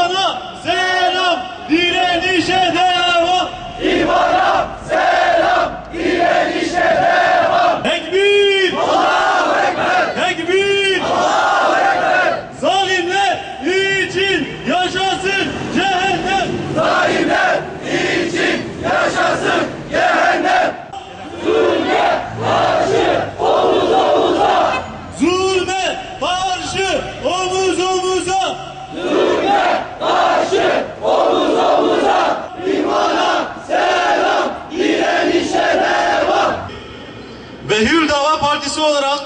İhvana selam, direnişe devam. İhvana selam, direnişe devam. Tekbir! Allahu Ekber! Tekbir! Allahu Ekber! Zalimler için yaşasın cehennem! Zalimler için yaşasın cehennem! Zulme karşı omuz omuza! Zulme karşı omuz omuza! Zulme karşı omuz omuza! İhvana selam, direnişe devam! Ve Hür Dava Partisi olarak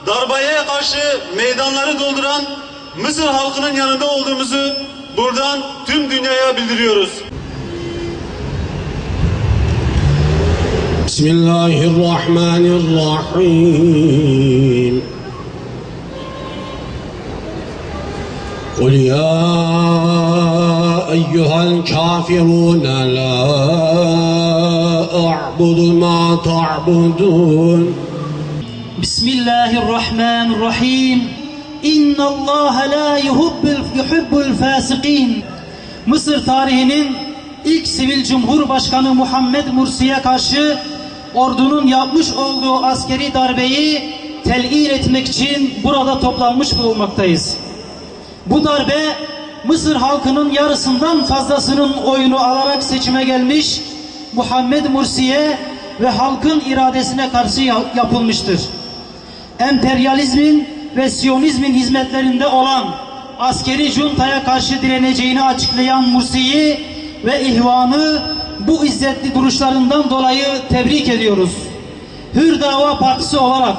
darbeye karşı meydanları dolduran Mısır halkının yanında olduğumuzu buradan tüm dünyaya bildiriyoruz. Bismillahirrahmanirrahim. قل يا أيها الكافرون لا أعبد ما تعبدون بسم الله الرحمن الرحيم إن الله لا يحب الفاسقين. Mısır tarihinin ilk sivil cumhurbaşkanı Muhammed Mursi'ye karşı ordunun yapmış olduğu askeri darbeyi telin etmek için burada toplanmış bulunmaktayız. Bu darbe Mısır halkının yarısından fazlasının oyunu alarak seçime gelmiş Muhammed Mursi'ye ve halkın iradesine karşı yapılmıştır. Emperyalizmin ve Siyonizmin hizmetlerinde olan askeri juntaya karşı direneceğini açıklayan Mursi'yi ve ihvanı bu izzetli duruşlarından dolayı tebrik ediyoruz. Hür Dava Partisi olarak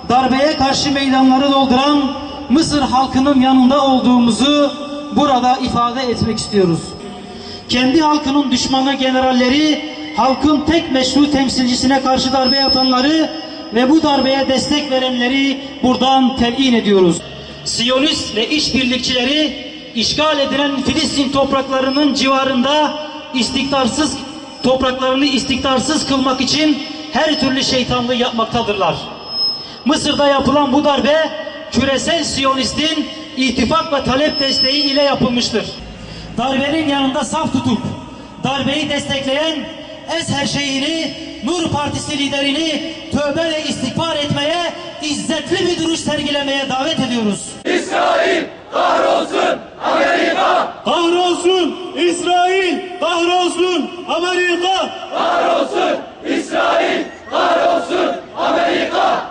darbeye karşı meydanları dolduran Mısır halkının yanında olduğumuzu burada ifade etmek istiyoruz. Kendi halkının düşmanı generalleri, halkın tek meşru temsilcisine karşı darbe yapanları ve bu darbeye destek verenleri buradan telin ediyoruz. Siyonist ve işbirlikçileri işgal edilen Filistin topraklarının civarında topraklarını istikdarsız kılmak için her türlü şeytanlığı yapmaktadırlar. Mısır'da yapılan bu darbe küresel Siyonistin ittifak ve talep desteği ile yapılmıştır. Darbenin yanında saf tutup darbeyi destekleyen Ezher Şeyh'ini, Nur Partisi liderini tövbe ve istiğfar etmeye, izzetli bir duruş sergilemeye davet ediyoruz. İsrail kahrolsun, Amerika Kahrolsun İsrail, kahrolsun Amerika. kahrolsun, İsrail kahrolsun.